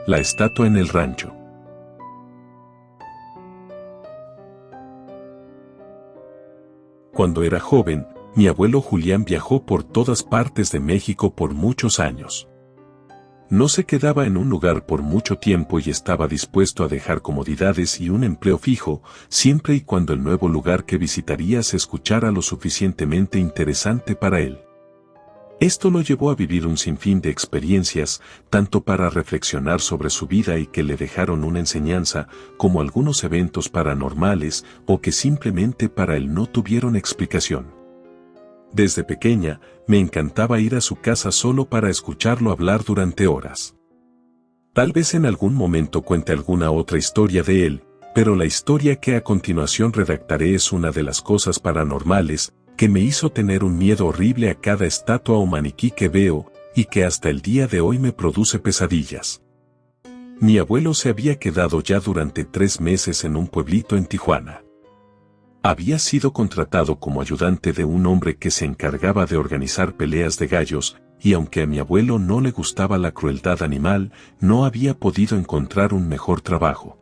La estatua en el rancho. Cuando era joven, mi abuelo Julián viajó por todas partes de México por muchos años. No se quedaba en un lugar por mucho tiempo y estaba dispuesto a dejar comodidades y un empleo fijo, siempre y cuando el nuevo lugar que visitaría se escuchara lo suficientemente interesante para él. Esto lo llevó a vivir un sinfín de experiencias, tanto para reflexionar sobre su vida y que le dejaron una enseñanza, como algunos eventos paranormales o que simplemente para él no tuvieron explicación. Desde pequeña, me encantaba ir a su casa solo para escucharlo hablar durante horas. Tal vez en algún momento cuente alguna otra historia de él, pero la historia que a continuación redactaré es una de las cosas paranormales que me hizo tener un miedo horrible a cada estatua o maniquí que veo, y que hasta el día de hoy me produce pesadillas. Mi abuelo se había quedado ya durante 3 meses en un pueblito en Tijuana. Había sido contratado como ayudante de un hombre que se encargaba de organizar peleas de gallos, y aunque a mi abuelo no le gustaba la crueldad animal, no había podido encontrar un mejor trabajo.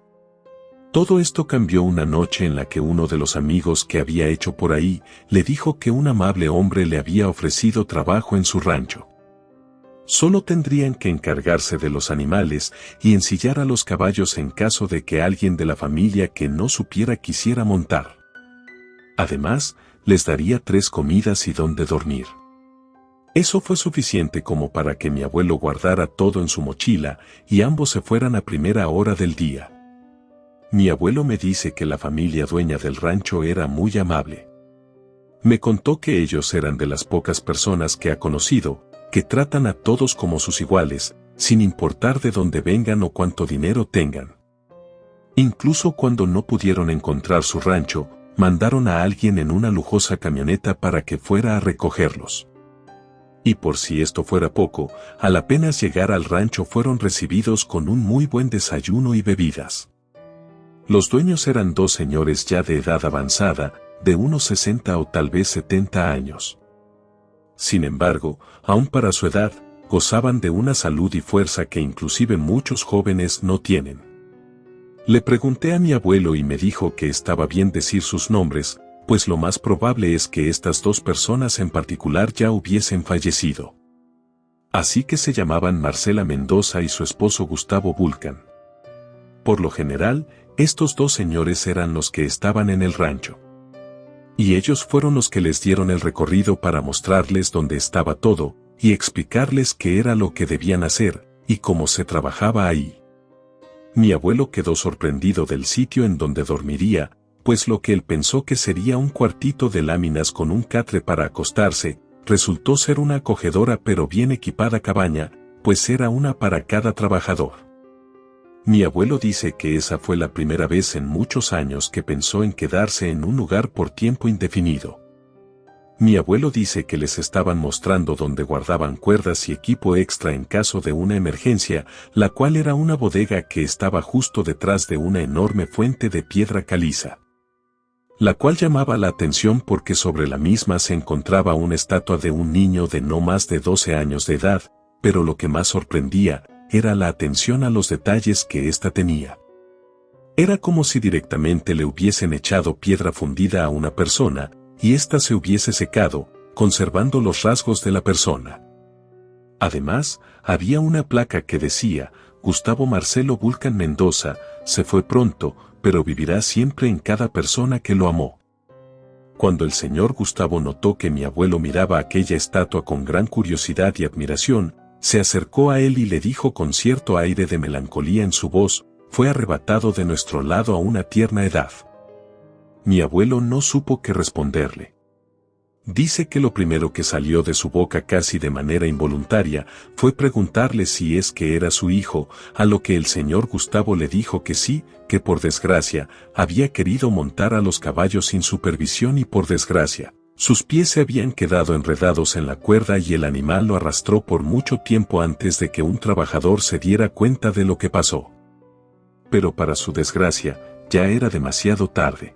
Todo esto cambió una noche en la que uno de los amigos que había hecho por ahí le dijo que un amable hombre le había ofrecido trabajo en su rancho. Solo tendrían que encargarse de los animales y ensillar a los caballos en caso de que alguien de la familia que no supiera quisiera montar. Además, les daría 3 comidas y donde dormir. Eso fue suficiente como para que mi abuelo guardara todo en su mochila y ambos se fueran a primera hora del día. Mi abuelo me dice que la familia dueña del rancho era muy amable. Me contó que ellos eran de las pocas personas que ha conocido, que tratan a todos como sus iguales, sin importar de dónde vengan o cuánto dinero tengan. Incluso cuando no pudieron encontrar su rancho, mandaron a alguien en una lujosa camioneta para que fuera a recogerlos. Y por si esto fuera poco, al apenas llegar al rancho fueron recibidos con un muy buen desayuno y bebidas. Los dueños eran 2 señores ya de edad avanzada, de unos 60 o tal vez 70 años. Sin embargo, aún para su edad, gozaban de una salud y fuerza que inclusive muchos jóvenes no tienen. Le pregunté a mi abuelo y me dijo que estaba bien decir sus nombres, pues lo más probable es que estas 2 personas en particular ya hubiesen fallecido. Así que se llamaban Marcela Mendoza y su esposo Gustavo Vulcan. Por lo general, estos 2 señores eran los que estaban en el rancho. Y ellos fueron los que les dieron el recorrido para mostrarles dónde estaba todo, y explicarles qué era lo que debían hacer, y cómo se trabajaba ahí. Mi abuelo quedó sorprendido del sitio en donde dormiría, pues lo que él pensó que sería un cuartito de láminas con un catre para acostarse, resultó ser una acogedora pero bien equipada cabaña, pues era una para cada trabajador. Mi abuelo dice que esa fue la primera vez en muchos años que pensó en quedarse en un lugar por tiempo indefinido. Mi abuelo dice que les estaban mostrando dónde guardaban cuerdas y equipo extra en caso de una emergencia, la cual era una bodega que estaba justo detrás de una enorme fuente de piedra caliza, la cual llamaba la atención porque sobre la misma se encontraba una estatua de un niño de no más de 12 años de edad, pero lo que más sorprendía era la atención a los detalles que ésta tenía. Era como si directamente le hubiesen echado piedra fundida a una persona, y ésta se hubiese secado, conservando los rasgos de la persona. Además, había una placa que decía, Gustavo Marcelo Vulcan Mendoza, se fue pronto, pero vivirá siempre en cada persona que lo amó. Cuando el señor Gustavo notó que mi abuelo miraba aquella estatua con gran curiosidad y admiración, se acercó a él y le dijo con cierto aire de melancolía en su voz, fue arrebatado de nuestro lado a una tierna edad. Mi abuelo no supo qué responderle. Dice que lo primero que salió de su boca casi de manera involuntaria fue preguntarle si es que era su hijo, a lo que el señor Gustavo le dijo que sí, que por desgracia, había querido montar a los caballos sin supervisión y por desgracia, sus pies se habían quedado enredados en la cuerda y el animal lo arrastró por mucho tiempo antes de que un trabajador se diera cuenta de lo que pasó. Pero para su desgracia, ya era demasiado tarde.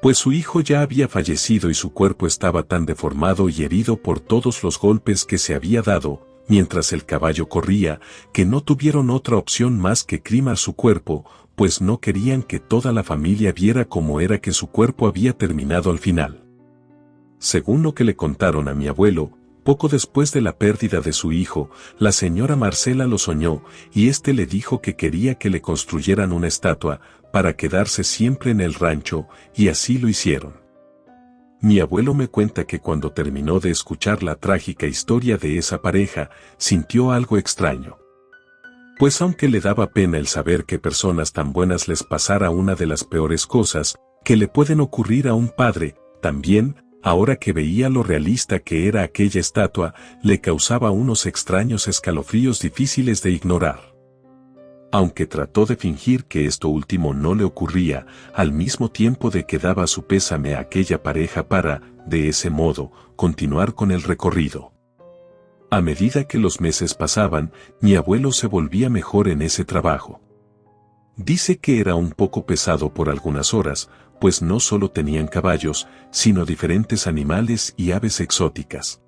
Pues su hijo ya había fallecido y su cuerpo estaba tan deformado y herido por todos los golpes que se había dado, mientras el caballo corría, que no tuvieron otra opción más que crimar su cuerpo, pues no querían que toda la familia viera cómo era que su cuerpo había terminado al final. Según lo que le contaron a mi abuelo, poco después de la pérdida de su hijo, la señora Marcela lo soñó, y éste le dijo que quería que le construyeran una estatua, para quedarse siempre en el rancho, y así lo hicieron. Mi abuelo me cuenta que cuando terminó de escuchar la trágica historia de esa pareja, sintió algo extraño. Pues aunque le daba pena el saber que personas tan buenas les pasara una de las peores cosas que le pueden ocurrir a un padre, también, ahora que veía lo realista que era aquella estatua, le causaba unos extraños escalofríos difíciles de ignorar. Aunque trató de fingir que esto último no le ocurría, al mismo tiempo de que daba su pésame a aquella pareja para, de ese modo, continuar con el recorrido. A medida que los meses pasaban, mi abuelo se volvía mejor en ese trabajo. Dice que era un poco pesado por algunas horas, pues no solo tenían caballos, sino diferentes animales y aves exóticas,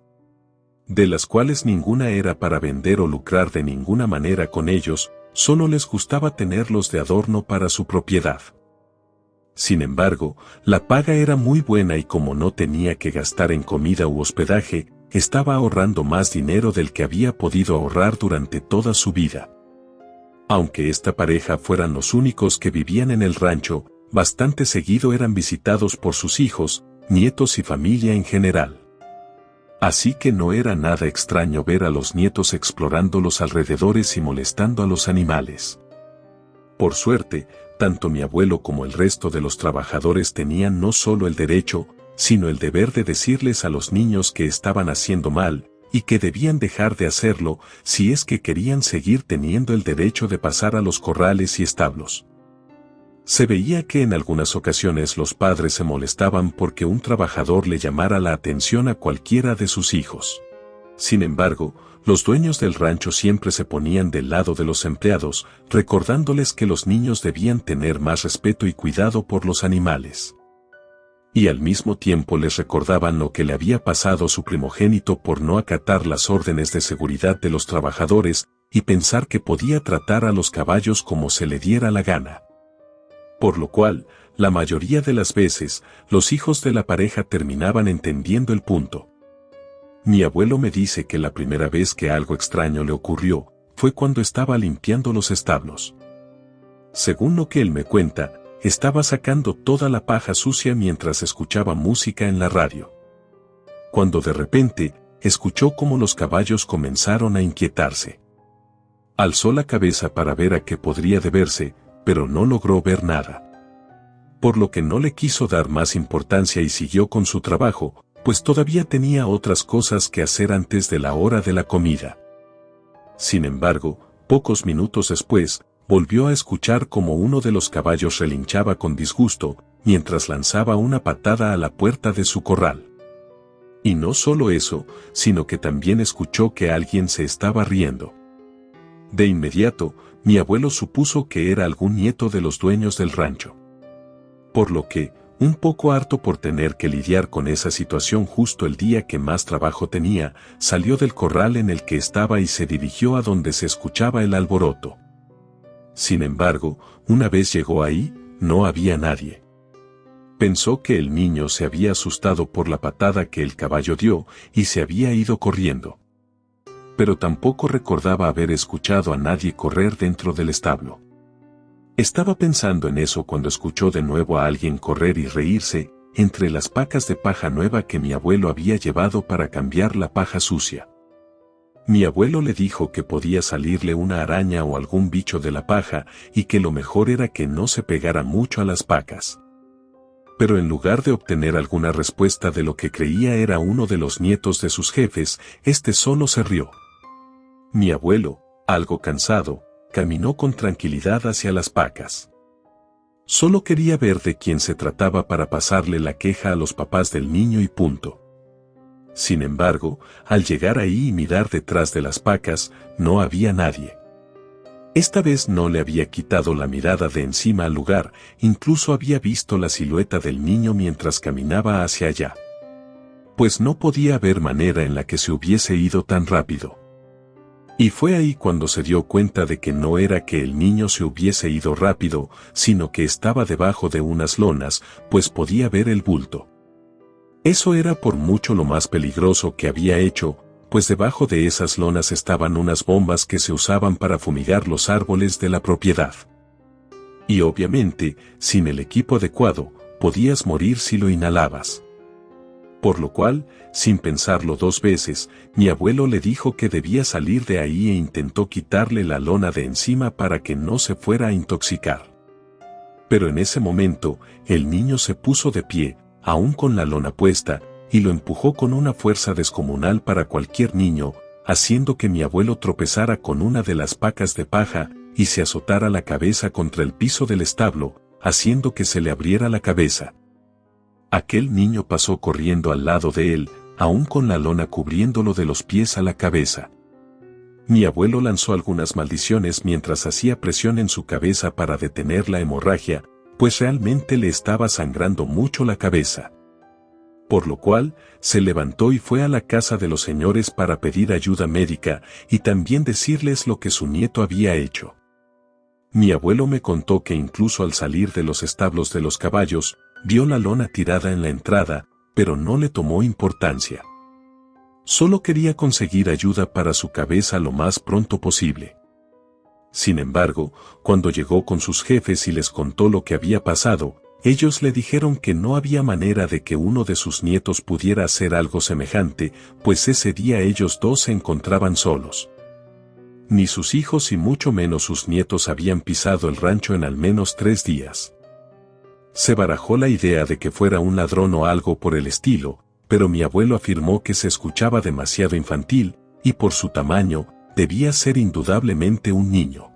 de las cuales ninguna era para vender o lucrar de ninguna manera con ellos, solo les gustaba tenerlos de adorno para su propiedad. Sin embargo, la paga era muy buena y como no tenía que gastar en comida u hospedaje, estaba ahorrando más dinero del que había podido ahorrar durante toda su vida. Aunque esta pareja fueran los únicos que vivían en el rancho, bastante seguido eran visitados por sus hijos, nietos y familia en general. Así que no era nada extraño ver a los nietos explorando los alrededores y molestando a los animales. Por suerte, tanto mi abuelo como el resto de los trabajadores tenían no solo el derecho, sino el deber de decirles a los niños que estaban haciendo mal, y que debían dejar de hacerlo si es que querían seguir teniendo el derecho de pasar a los corrales y establos. Se veía que en algunas ocasiones los padres se molestaban porque un trabajador le llamara la atención a cualquiera de sus hijos. Sin embargo, los dueños del rancho siempre se ponían del lado de los empleados, recordándoles que los niños debían tener más respeto y cuidado por los animales. Y al mismo tiempo les recordaban lo que le había pasado a su primogénito por no acatar las órdenes de seguridad de los trabajadores y pensar que podía tratar a los caballos como se le diera la gana. Por lo cual, la mayoría de las veces, los hijos de la pareja terminaban entendiendo el punto. Mi abuelo me dice que la primera vez que algo extraño le ocurrió, fue cuando estaba limpiando los establos. Según lo que él me cuenta, estaba sacando toda la paja sucia mientras escuchaba música en la radio. Cuando de repente, escuchó cómo los caballos comenzaron a inquietarse. Alzó la cabeza para ver a qué podría deberse, pero no logró ver nada. Por lo que no le quiso dar más importancia y siguió con su trabajo, pues todavía tenía otras cosas que hacer antes de la hora de la comida. Sin embargo, pocos minutos después, volvió a escuchar como uno de los caballos relinchaba con disgusto, mientras lanzaba una patada a la puerta de su corral. Y no solo eso, sino que también escuchó que alguien se estaba riendo. De inmediato, mi abuelo supuso que era algún nieto de los dueños del rancho. Por lo que, un poco harto por tener que lidiar con esa situación justo el día que más trabajo tenía, salió del corral en el que estaba y se dirigió a donde se escuchaba el alboroto. Sin embargo, una vez llegó ahí, no había nadie. Pensó que el niño se había asustado por la patada que el caballo dio y se había ido corriendo. Pero tampoco recordaba haber escuchado a nadie correr dentro del establo. Estaba pensando en eso cuando escuchó de nuevo a alguien correr y reírse, entre las pacas de paja nueva que mi abuelo había llevado para cambiar la paja sucia. Mi abuelo le dijo que podía salirle una araña o algún bicho de la paja y que lo mejor era que no se pegara mucho a las pacas. Pero en lugar de obtener alguna respuesta de lo que creía era uno de los nietos de sus jefes, este solo se rió. Mi abuelo, algo cansado, caminó con tranquilidad hacia las pacas. Solo quería ver de quién se trataba para pasarle la queja a los papás del niño y punto. Sin embargo, al llegar ahí y mirar detrás de las pacas, no había nadie. Esta vez no le había quitado la mirada de encima al lugar, incluso había visto la silueta del niño mientras caminaba hacia allá. Pues no podía haber manera en la que se hubiese ido tan rápido. Y fue ahí cuando se dio cuenta de que no era que el niño se hubiese ido rápido, sino que estaba debajo de unas lonas, pues podía ver el bulto. Eso era por mucho lo más peligroso que había hecho, pues debajo de esas lonas estaban unas bombas que se usaban para fumigar los árboles de la propiedad. Y obviamente, sin el equipo adecuado, podías morir si lo inhalabas. Por lo cual, sin pensarlo dos veces, mi abuelo le dijo que debía salir de ahí e intentó quitarle la lona de encima para que no se fuera a intoxicar. Pero en ese momento, el niño se puso de pie, aún con la lona puesta, y lo empujó con una fuerza descomunal para cualquier niño, haciendo que mi abuelo tropezara con una de las pacas de paja y se azotara la cabeza contra el piso del establo, haciendo que se le abriera la cabeza. Aquel niño pasó corriendo al lado de él, aún con la lona cubriéndolo de los pies a la cabeza. Mi abuelo lanzó algunas maldiciones mientras hacía presión en su cabeza para detener la hemorragia, pues realmente le estaba sangrando mucho la cabeza. Por lo cual, se levantó y fue a la casa de los señores para pedir ayuda médica y también decirles lo que su nieto había hecho. Mi abuelo me contó que incluso al salir de los establos de los caballos, vio la lona tirada en la entrada, pero no le tomó importancia. Solo quería conseguir ayuda para su cabeza lo más pronto posible. Sin embargo, cuando llegó con sus jefes y les contó lo que había pasado, ellos le dijeron que no había manera de que uno de sus nietos pudiera hacer algo semejante, pues ese día ellos dos se encontraban solos. Ni sus hijos y mucho menos sus nietos habían pisado el rancho en al menos 3 días. Se barajó la idea de que fuera un ladrón o algo por el estilo, pero mi abuelo afirmó que se escuchaba demasiado infantil, y por su tamaño, debía ser indudablemente un niño.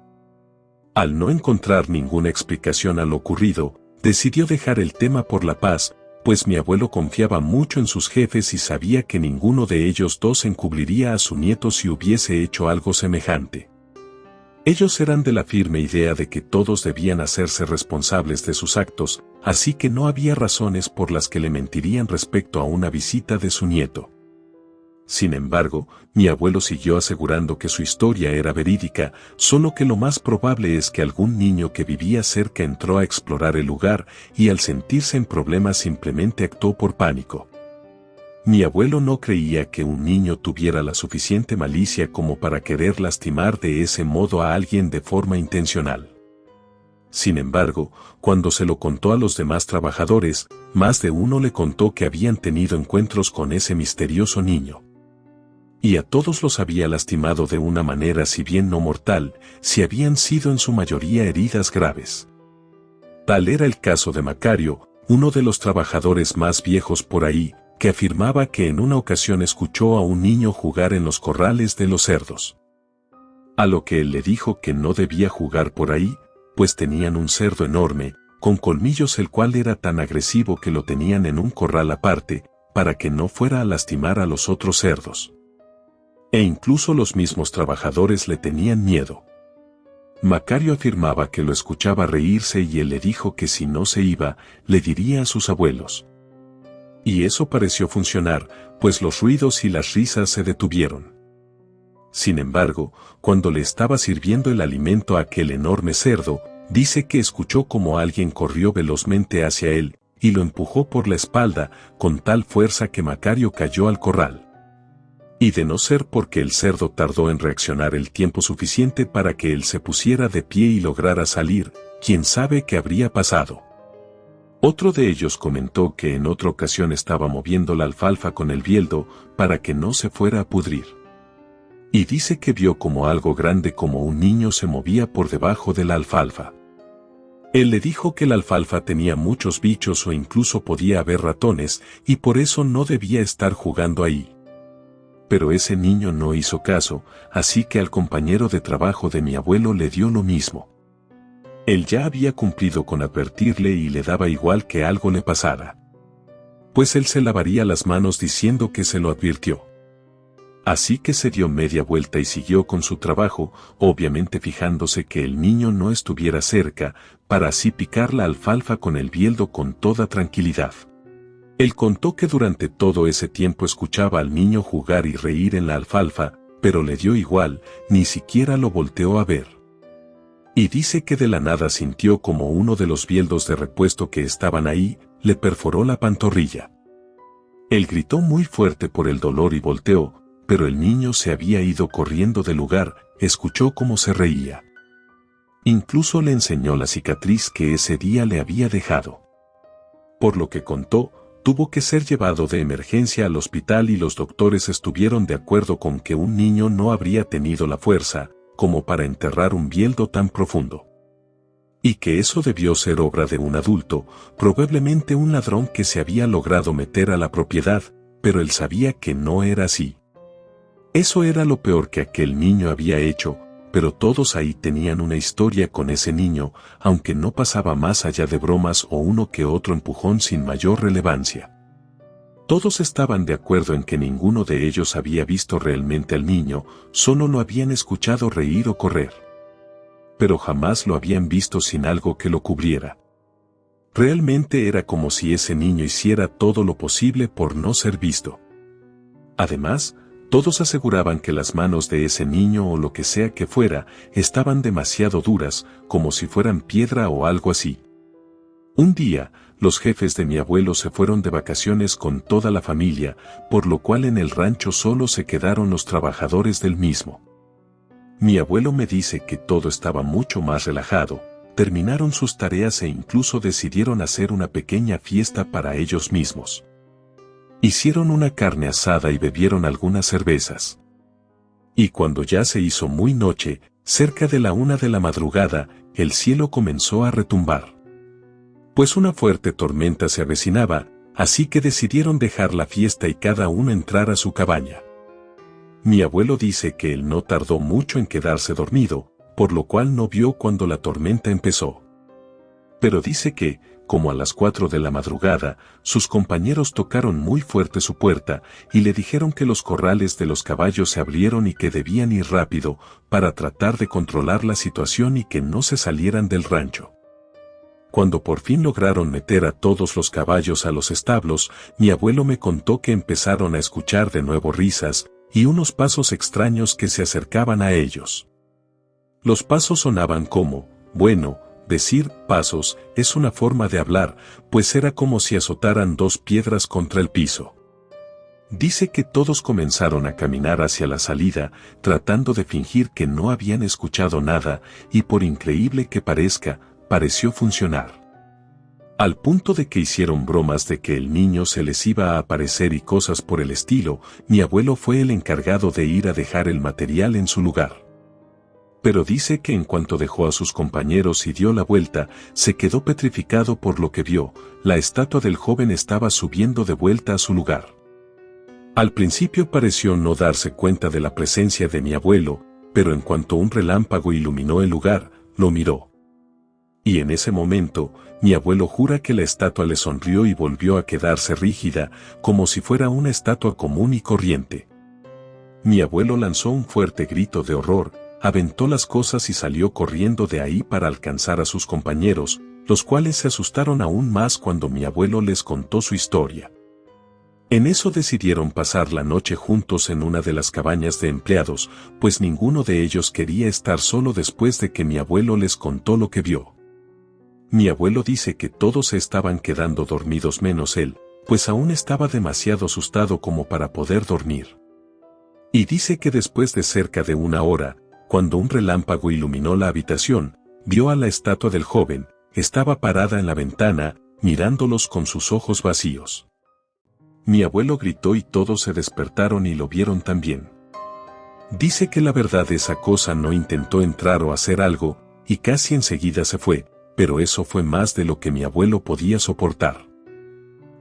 Al no encontrar ninguna explicación a lo ocurrido, decidió dejar el tema por la paz, pues mi abuelo confiaba mucho en sus jefes y sabía que ninguno de ellos dos encubriría a su nieto si hubiese hecho algo semejante. Ellos eran de la firme idea de que todos debían hacerse responsables de sus actos, así que no había razones por las que le mentirían respecto a una visita de su nieto. Sin embargo, mi abuelo siguió asegurando que su historia era verídica, solo que lo más probable es que algún niño que vivía cerca entró a explorar el lugar y al sentirse en problemas simplemente actuó por pánico. Mi abuelo no creía que un niño tuviera la suficiente malicia como para querer lastimar de ese modo a alguien de forma intencional. Sin embargo, cuando se lo contó a los demás trabajadores, más de uno le contó que habían tenido encuentros con ese misterioso niño. Y a todos los había lastimado de una manera si bien no mortal, si habían sido en su mayoría heridas graves. Tal era el caso de Macario, uno de los trabajadores más viejos por ahí, que afirmaba que en una ocasión escuchó a un niño jugar en los corrales de los cerdos. A lo que él le dijo que no debía jugar por ahí, pues tenían un cerdo enorme, con colmillos el cual era tan agresivo que lo tenían en un corral aparte, para que no fuera a lastimar a los otros cerdos. E incluso los mismos trabajadores le tenían miedo. Macario afirmaba que lo escuchaba reírse y él le dijo que si no se iba, le diría a sus abuelos. Y eso pareció funcionar, pues los ruidos y las risas se detuvieron. Sin embargo, cuando le estaba sirviendo el alimento a aquel enorme cerdo, dice que escuchó como alguien corrió velozmente hacia él, y lo empujó por la espalda, con tal fuerza que Macario cayó al corral. Y de no ser porque el cerdo tardó en reaccionar el tiempo suficiente para que él se pusiera de pie y lograra salir, quién sabe qué habría pasado. Otro de ellos comentó que en otra ocasión estaba moviendo la alfalfa con el bieldo para que no se fuera a pudrir. Y dice que vio como algo grande como un niño se movía por debajo de la alfalfa. Él le dijo que la alfalfa tenía muchos bichos o incluso podía haber ratones y por eso no debía estar jugando ahí. Pero ese niño no hizo caso, así que al compañero de trabajo de mi abuelo le dio lo mismo. Él ya había cumplido con advertirle y le daba igual que algo le pasara. Pues él se lavaría las manos diciendo que se lo advirtió. Así que se dio media vuelta y siguió con su trabajo, obviamente fijándose que el niño no estuviera cerca, para así picar la alfalfa con el bieldo con toda tranquilidad. Él contó que durante todo ese tiempo escuchaba al niño jugar y reír en la alfalfa, pero le dio igual, ni siquiera lo volteó a ver. Y dice que de la nada sintió como uno de los bieldos de repuesto que estaban ahí, le perforó la pantorrilla. Él gritó muy fuerte por el dolor y volteó, pero el niño se había ido corriendo del lugar, escuchó cómo se reía. Incluso le enseñó la cicatriz que ese día le había dejado. Por lo que contó, tuvo que ser llevado de emergencia al hospital y los doctores estuvieron de acuerdo con que un niño no habría tenido la fuerza, como para enterrar un bieldo tan profundo. Y que eso debió ser obra de un adulto, probablemente un ladrón que se había logrado meter a la propiedad, pero él sabía que no era así. Eso era lo peor que aquel niño había hecho, pero todos ahí tenían una historia con ese niño, aunque no pasaba más allá de bromas o uno que otro empujón sin mayor relevancia. Todos estaban de acuerdo en que ninguno de ellos había visto realmente al niño, solo lo habían escuchado reír o correr. Pero jamás lo habían visto sin algo que lo cubriera. Realmente era como si ese niño hiciera todo lo posible por no ser visto. Además, todos aseguraban que las manos de ese niño o lo que sea que fuera, estaban demasiado duras, como si fueran piedra o algo así. Un día, los jefes de mi abuelo se fueron de vacaciones con toda la familia, por lo cual en el rancho solo se quedaron los trabajadores del mismo. Mi abuelo me dice que todo estaba mucho más relajado, terminaron sus tareas e incluso decidieron hacer una pequeña fiesta para ellos mismos. Hicieron una carne asada y bebieron algunas cervezas. Y cuando ya se hizo muy noche, cerca de la 1 de la madrugada, el cielo comenzó a retumbar. Pues una fuerte tormenta se avecinaba, así que decidieron dejar la fiesta y cada uno entrar a su cabaña. Mi abuelo dice que él no tardó mucho en quedarse dormido, por lo cual no vio cuando la tormenta empezó. Pero dice que, como a las 4 de la madrugada, sus compañeros tocaron muy fuerte su puerta y le dijeron que los corrales de los caballos se abrieron y que debían ir rápido para tratar de controlar la situación y que no se salieran del rancho. Cuando por fin lograron meter a todos los caballos a los establos, mi abuelo me contó que empezaron a escuchar de nuevo risas y unos pasos extraños que se acercaban a ellos. Los pasos sonaban como, bueno, decir pasos es una forma de hablar, pues era como si azotaran 2 piedras contra el piso. Dice que todos comenzaron a caminar hacia la salida, tratando de fingir que no habían escuchado nada, y por increíble que parezca, pareció funcionar. Al punto de que hicieron bromas de que el niño se les iba a aparecer y cosas por el estilo, mi abuelo fue el encargado de ir a dejar el material en su lugar. Pero dice que en cuanto dejó a sus compañeros y dio la vuelta, se quedó petrificado por lo que vio, la estatua del joven estaba subiendo de vuelta a su lugar. Al principio pareció no darse cuenta de la presencia de mi abuelo, pero en cuanto un relámpago iluminó el lugar, lo miró. Y en ese momento, mi abuelo jura que la estatua le sonrió y volvió a quedarse rígida, como si fuera una estatua común y corriente. Mi abuelo lanzó un fuerte grito de horror, aventó las cosas y salió corriendo de ahí para alcanzar a sus compañeros, los cuales se asustaron aún más cuando mi abuelo les contó su historia. En eso decidieron pasar la noche juntos en una de las cabañas de empleados, pues ninguno de ellos quería estar solo después de que mi abuelo les contó lo que vio. Mi abuelo dice que todos se estaban quedando dormidos menos él, pues aún estaba demasiado asustado como para poder dormir. Y dice que después de cerca de 1 hora, cuando un relámpago iluminó la habitación, vio a la estatua del joven, estaba parada en la ventana, mirándolos con sus ojos vacíos. Mi abuelo gritó y todos se despertaron y lo vieron también. Dice que la verdad esa cosa no intentó entrar o hacer algo, y casi enseguida se fue, pero eso fue más de lo que mi abuelo podía soportar.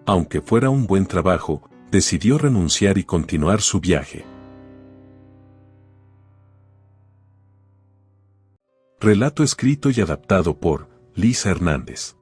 Aunque fuera un buen trabajo, decidió renunciar y continuar su viaje. Relato escrito y adaptado por Lisa Hernández.